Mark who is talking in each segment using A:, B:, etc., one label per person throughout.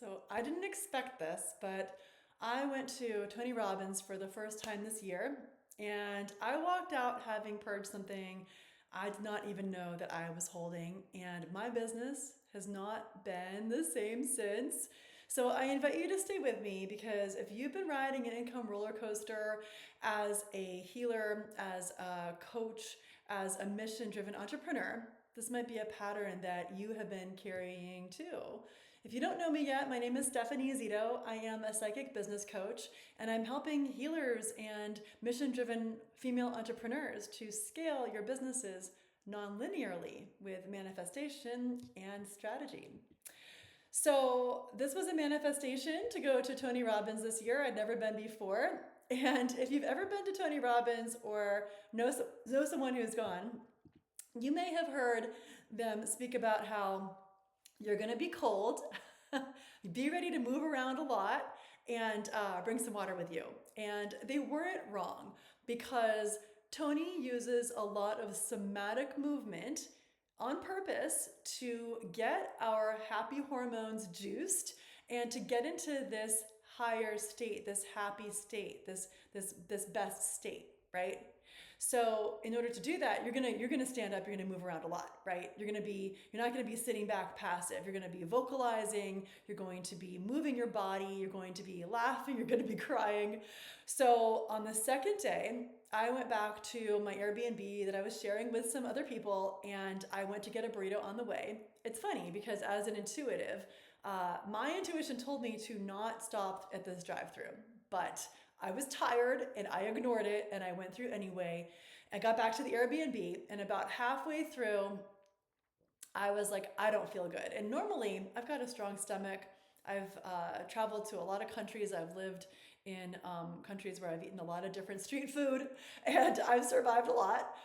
A: So I didn't expect this, but I went to Tony Robbins for the first time this year, and I walked out having purged something I did not even know that I was holding, and my business has not been the same since. So I invite you to stay with me because if you've been riding an income roller coaster as a healer, as a coach, as a mission driven entrepreneur, this might be a pattern that you have been carrying too. If you don't know me yet, my name is Stephanie Zito. I am a psychic business coach, and I'm helping healers and mission driven female entrepreneurs to scale your businesses non-linearly with manifestation and strategy. So, this was a manifestation to go to Tony Robbins this year. I'd never been before. And if you've ever been to Tony Robbins or know someone who's gone, you may have heard them speak about how you're going to be cold, be ready to move around a lot, and bring some water with you. And they weren't wrong because Tony uses a lot of somatic movement on purpose to get our happy hormones juiced and to get into this higher state, this happy state, this best state, right? So in order to do that, you're gonna stand up, you're gonna move around a lot, right? You're not gonna be sitting back passive. You're gonna be vocalizing, you're going to be moving your body, you're going to be laughing, you're gonna be crying. So on the second day, I went back to my Airbnb that I was sharing with some other people, and I went to get a burrito on the way. It's funny because as an intuitive, my intuition told me to not stop at this drive-through, but I was tired and I ignored it and I went through anyway. I got back to the Airbnb, and about halfway through, I was like, I don't feel good. And normally I've got a strong stomach. I've traveled to a lot of countries. I've lived in countries where I've eaten a lot of different street food and I've survived a lot.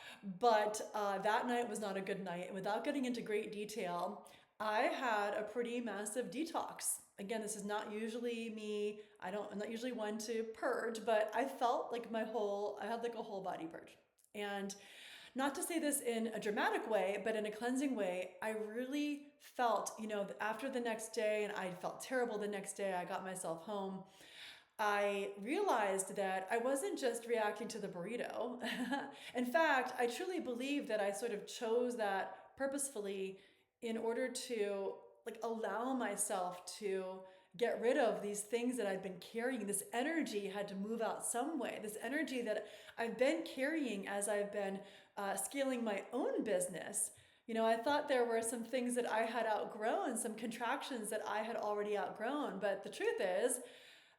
A: But that night was not a good night. And without getting into great detail, I had a pretty massive detox. Again, this is not usually me. I'm not usually one to purge, but I felt like I had like a whole body purge. And not to say this in a dramatic way, but in a cleansing way, I really felt, after the next day, and I felt terrible the next day, I got myself home. I realized that I wasn't just reacting to the burrito. In fact, I truly believe that I sort of chose that purposefully in order to like allow myself to get rid of these things that I've been carrying. This energy had to move out some way. This energy that I've been carrying as I've been scaling my own business. I thought there were some things that I had outgrown, some contractions that I had already outgrown. But the truth is,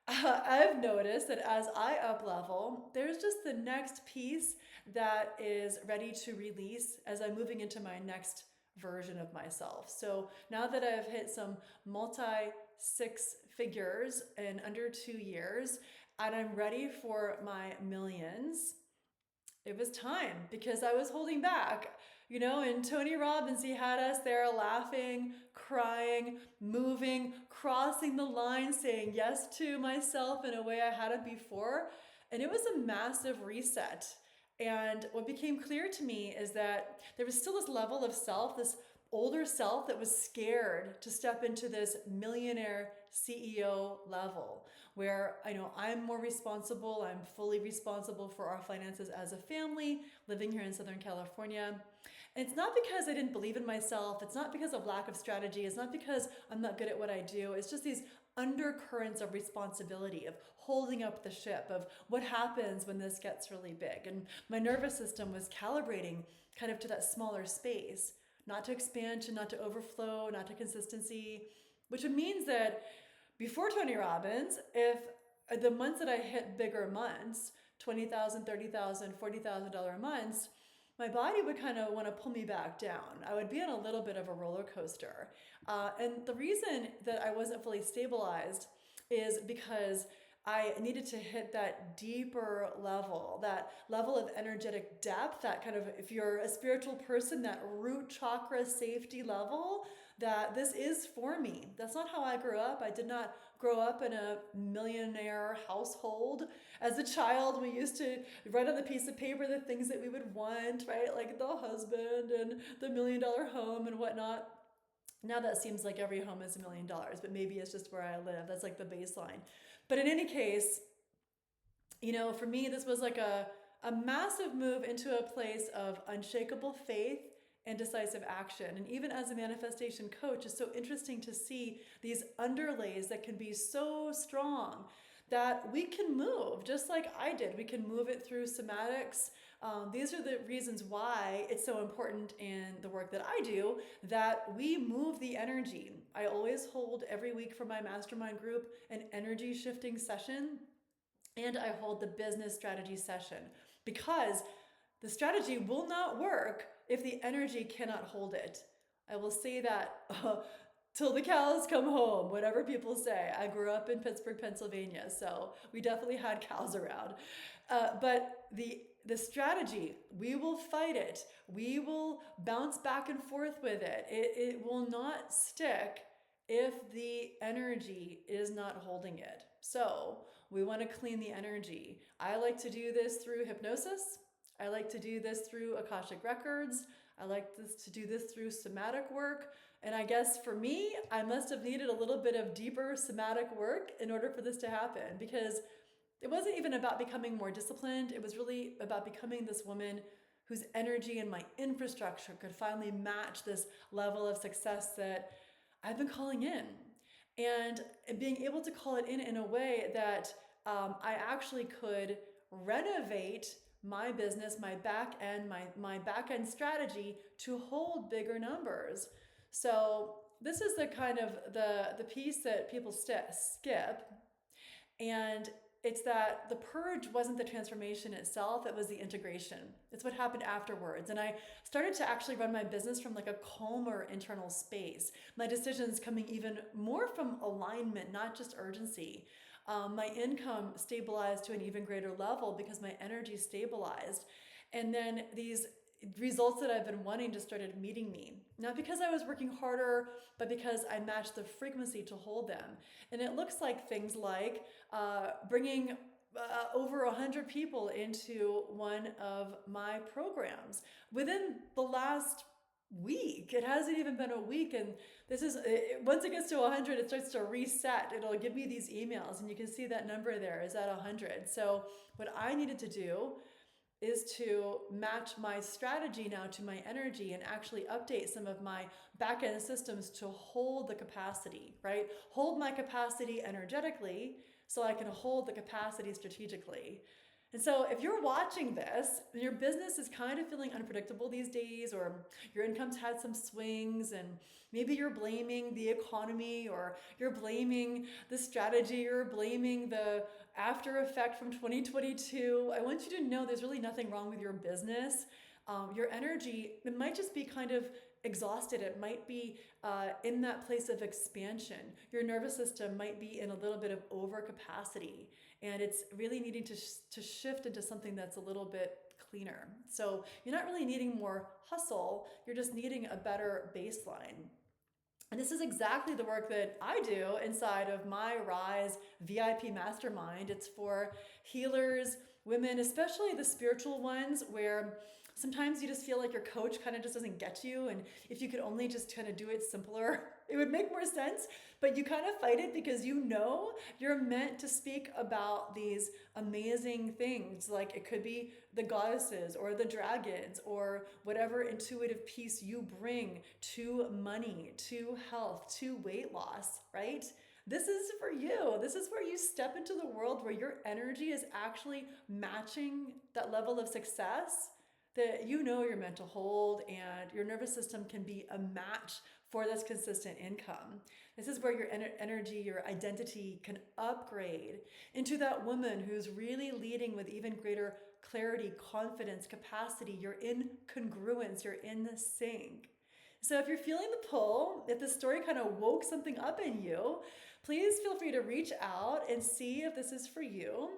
A: I've noticed that as I up level, there's just the next piece that is ready to release as I'm moving into my next version of myself. So now that I've hit some multi six figures in under 2 years and I'm ready for my millions, it was time because I was holding back. And Tony Robbins, he had us there laughing, crying, moving, crossing the line, saying yes to myself in a way I hadn't before. And it was a massive reset. And what became clear to me is that there was still this level of self, this older self that was scared to step into this millionaire CEO level where I know I'm more responsible. I'm fully responsible for our finances as a family living here in Southern California. And it's not because I didn't believe in myself. It's not because of lack of strategy. It's not because I'm not good at what I do. It's just these undercurrents of responsibility, of holding up the ship, of what happens when this gets really big. And my nervous system was calibrating kind of to that smaller space, not to expansion, not to overflow, not to consistency, which means that before Tony Robbins, if the months that I hit bigger months, $20,000, $30,000, $40,000 months, my body would kind of want to pull me back down. I would be on a little bit of a roller coaster. And the reason that I wasn't fully stabilized is because I needed to hit that deeper level, that level of energetic depth, that kind of, if you're a spiritual person, that root chakra safety level, that this is for me. That's not how I grew up. I did not grow up in a millionaire household. As a child, we used to write on the piece of paper the things that we would want, right? Like the husband and the $1 million home and whatnot. Now that seems like every home is $1 million, but maybe it's just where I live. That's like the baseline. But in any case, for me, this was like a massive move into a place of unshakable faith and decisive action. And even as a manifestation coach, it's so interesting to see these underlays that can be so strong that we can move just like I did. We can move it through somatics. These are the reasons why it's so important in the work that I do that we move the energy. I always hold every week for my mastermind group an energy shifting session, and I hold the business strategy session because the strategy will not work if the energy cannot hold it. I will say that till the cows come home, whatever people say. I grew up in Pittsburgh, Pennsylvania, so we definitely had cows around. But the strategy, we will fight it. We will bounce back and forth with it. It will not stick if the energy is not holding it. So we want to clean the energy. I like to do this through hypnosis. I like to do this through Akashic Records. I like to do this through somatic work. And I guess for me, I must have needed a little bit of deeper somatic work in order for this to happen, because it wasn't even about becoming more disciplined. It was really about becoming this woman whose energy and my infrastructure could finally match this level of success that I've been calling in. And being able to call it in a way that I actually could renovate my business, my back end, my back end strategy to hold bigger numbers. So this is the kind of the piece that people skip. And it's that the purge wasn't the transformation itself, it was the integration. It's what happened afterwards. And I started to actually run my business from like a calmer internal space. My decisions coming even more from alignment, not just urgency. My income stabilized to an even greater level because my energy stabilized. And then these results that I've been wanting just started meeting me. Not because I was working harder, but because I matched the frequency to hold them. And it looks like things like bringing over 100 people into one of my programs within the last week. It hasn't even been a week, and this is once it gets to 100, it starts to reset. It'll give me these emails, and you can see that number there is at 100. So what I needed to do is to match my strategy now to my energy and actually update some of my back-end systems to hold the capacity, right? Hold my capacity energetically so I can hold the capacity strategically. And so if you're watching this and your business is kind of feeling unpredictable these days, or your income's had some swings, and maybe you're blaming the economy, or you're blaming the strategy, or blaming the after effect from 2022, I want you to know there's really nothing wrong with your business. Your energy, it might just be kind of exhausted. It might be in that place of expansion. Your nervous system might be in a little bit of overcapacity, and it's really needing to shift into something that's a little bit cleaner. So you're not really needing more hustle, you're just needing a better baseline. And this is exactly the work that I do inside of my Rise VIP Mastermind. It's for healers, women, especially the spiritual ones, where sometimes you just feel like your coach kind of just doesn't get you. And if you could only just kind of do it simpler, it would make more sense. But you kind of fight it because you know you're meant to speak about these amazing things. Like it could be the goddesses or the dragons or whatever intuitive piece you bring to money, to health, to weight loss, right? This is for you. This is where you step into the world where your energy is actually matching that level of success that you know you're meant to hold, and your nervous system can be a match for this consistent income. This is where your energy, your identity can upgrade into that woman who's really leading with even greater clarity, confidence, capacity. You're in congruence, you're in sync. So if you're feeling the pull, if this story kind of woke something up in you, please feel free to reach out and see if this is for you.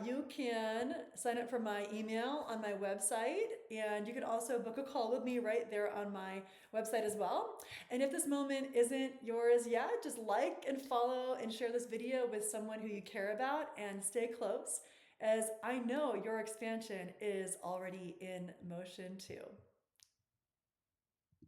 A: You can sign up for my email on my website, and you can also book a call with me right there on my website as well. And if this moment isn't yours yet, just like and follow and share this video with someone who you care about, and stay close, as I know your expansion is already in motion too.